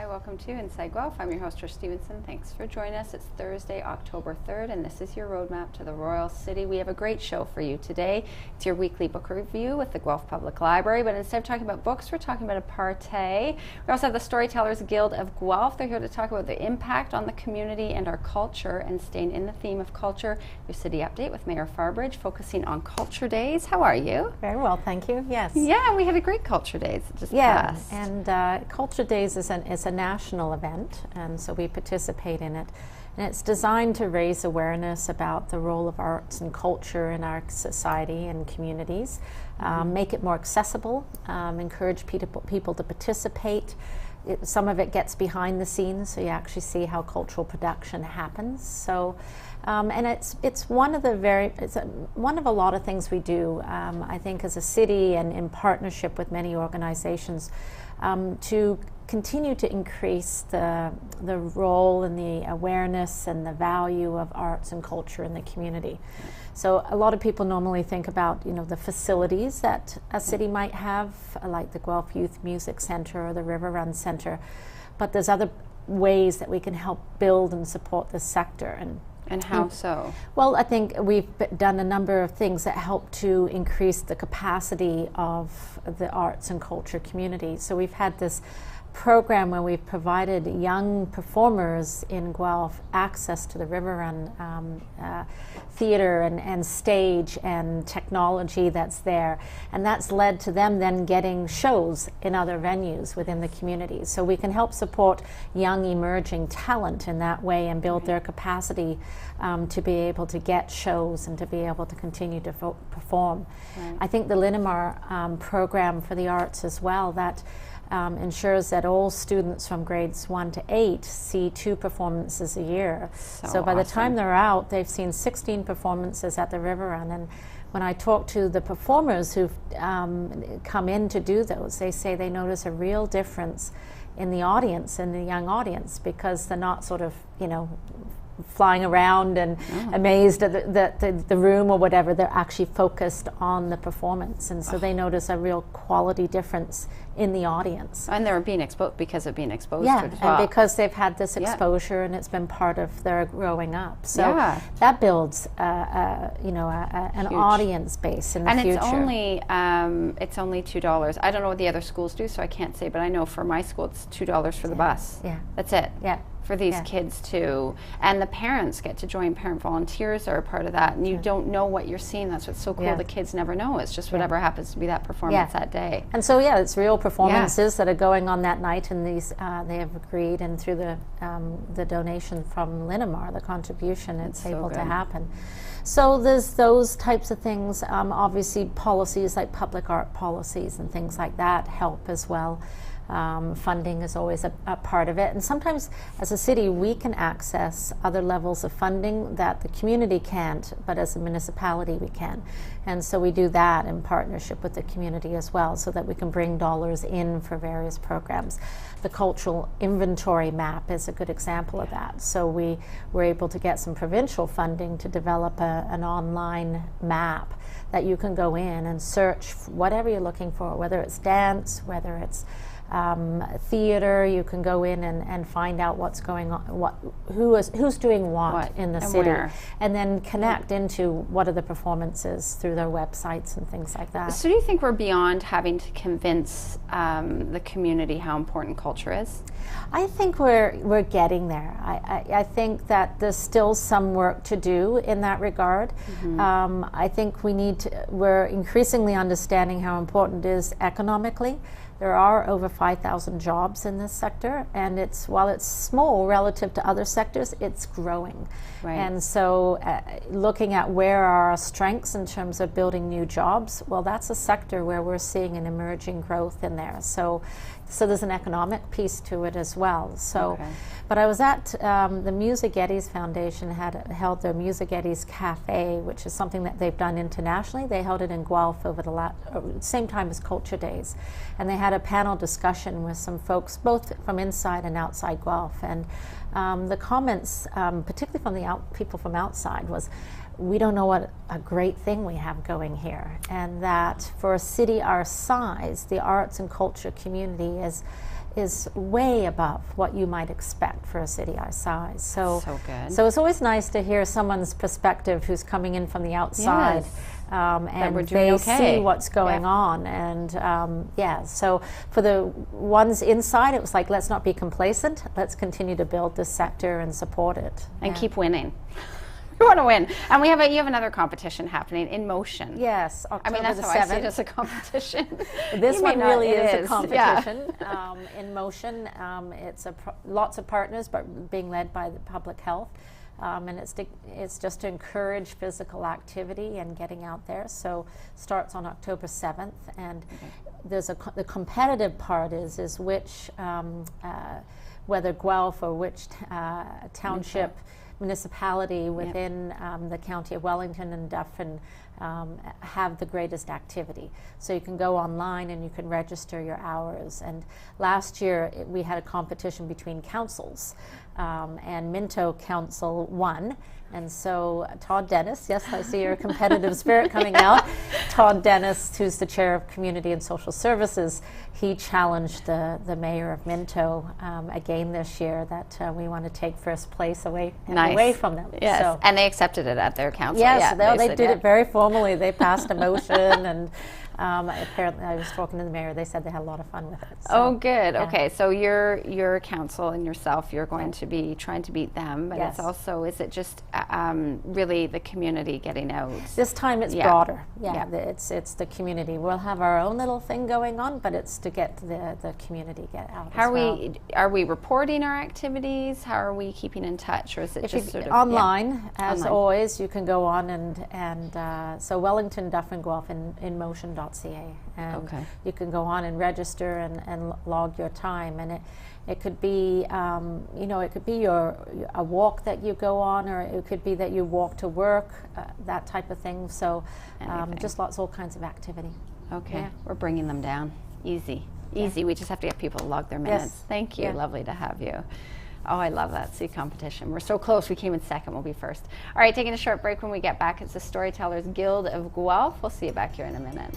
Hi, welcome to Inside Guelph. I'm your host, Trish Stevenson. Thanks for joining us. It's Thursday, October 3rd, and this is your roadmap to the Royal City. We have a great show for you today. It's your weekly book review with the Guelph Public Library, but instead of talking about books, we're talking about a party. We also have the Storytellers Guild of Guelph. They're here to talk about the impact on the community and our culture, and staying in the theme of culture, your city update with Mayor Farbridge, focusing on Culture Days. How are you? Very well, thank you. Yes. Yeah, we had a great Culture Days just passed. And Culture Days is a national event, and so we participate in it. And it's designed to raise awareness about the role of arts and culture in our society and communities, make it more accessible, encourage people to participate. Some of it gets behind the scenes, so you actually see how cultural production happens. So, and it's one of a lot of things we do. I think as a city and in partnership with many organizations, to continue to increase the role and the awareness and the value of arts and culture in the community. So a lot of people normally think about, the facilities that a city might have, like the Guelph Youth Music Center or the River Run Center, but there's other ways that we can help build and support this sector. And how so? Well, I think we've done a number of things that help to increase the capacity of the arts and culture community. So we've had this program where we've provided young performers in Guelph access to the River Run theater and stage and technology that's there, and that's led to them then getting shows in other venues within the community. So we can help support young emerging talent in that way and build their capacity to be able to get shows and to be able to continue to perform. Right. I think the Linamar program for the arts as well, that ensures that all students from grades 1 to 8 see 2 performances a year. So by the time they're out, they've seen 16 performances at the River Run. And when I talk to the performers who've come in to do those, they say they notice a real difference in the audience, in the young audience, because they're not sort of, flying around and amazed at the room or whatever. They're actually focused on the performance, and so they notice a real quality difference in the audience. And they're being exposed because of being exposed to it as well. And because they've had this exposure and it's been part of their growing up. So that builds an audience base in the future. And it's only $2. I don't know what the other schools do, so I can't say, but I know for my school it's $2 for the bus. Yeah. That's it. Yeah. For these kids too, and the parents get to join. Parent volunteers are a part of that, and you don't know what you're seeing. That's what's so cool. The kids never know. It's just whatever happens to be that performance that day. And so it's real performances that are going on that night, and these they have agreed, and through the donation from Linamar, the contribution, it's able to happen. So there's those types of things. Obviously, policies like public art policies and things like that help as well. Funding is always a part of it, and sometimes as a city we can access other levels of funding that the community can't, but as a municipality we can, and so we do that in partnership with the community as well, so that we can bring dollars in for various programs. The cultural inventory map is a good example of that. So we were able to get some provincial funding to develop an online map that you can go in and search whatever you're looking for, whether it's dance, whether it's theater. You can go in and find out what's going on, who's doing what in the city, and then connect into what are the performances through their websites and things like that. So do you think we're beyond having to convince the community how important culture is? I think we're getting there. I think that there's still some work to do in that regard. I think we're increasingly understanding how important it is economically. There are over 5,000 jobs in this sector, and while it's small relative to other sectors, it's growing. Right. And so looking at where are our strengths in terms of building new jobs, well, that's a sector where we're seeing an emerging growth in there. So there's an economic piece to it as well. But I was at the Music Eddies Foundation held their Music Eddies Cafe, which is something that they've done internationally. They held it in Guelph over the same time as Culture Days, and they had a panel discussion with some folks both from inside and outside Guelph. And the comments, particularly from the people from outside, was, we don't know what a great thing we have going here, and that for a city our size, the arts and culture community is way above what you might expect for a city our size. So good. So it's always nice to hear someone's perspective who's coming in from the outside. Yes. And they see what's going on, and so for the ones inside, it was like, let's not be complacent, let's continue to build this sector and support it and keep winning. We want to win. And you have another competition happening, In Motion. Yes, October that's the how 7th. I see it as a competition. This one really is a competition. Yeah. In Motion, it's lots of partners, but being led by the public health. And it's just to encourage physical activity and getting out there. So starts on October 7th, and there's the competitive part is which whether Guelph or which township municipality within the county of Wellington and Dufferin have the greatest activity. So you can go online and you can register your hours. And last year we had a competition between councils, and Minto Council won. And so Todd Dennis, yes, I see your competitive spirit coming out. Todd Dennis, who's the chair of Community and Social Services, he challenged the mayor of Minto again this year that we want to take first place away from them. Yes, so, and they accepted it at their council. Yes, they did it very formally. They passed a motion, and apparently I was talking to the mayor. They said they had a lot of fun with it. So, oh, good. Yeah. Okay, so your council and yourself, you're going to be trying to beat them, but it's also, is it just really the community getting out? This time it's broader. It's the community. We'll have our own little thing going on, but it's to get the community get out. Are we reporting our activities? How are we keeping in touch, or is it just sort of online? As always, you can go on and so Wellington, Dufferin, Guelph in motion.ca, and you can go on and register and log your time, and it could be it could be a walk that you go on, or it could be that you walk to work, that type of thing. So just all kinds of activity. Okay, we're bringing them down. Easy. We just have to get people to log their minutes. Yes. Thank you. Lovely to have you. Oh, I love that. See, competition. We're so close. We came in second. We'll be first. All right, taking a short break. When we get back, it's the Storytellers Guild of Guelph. We'll see you back here in a minute.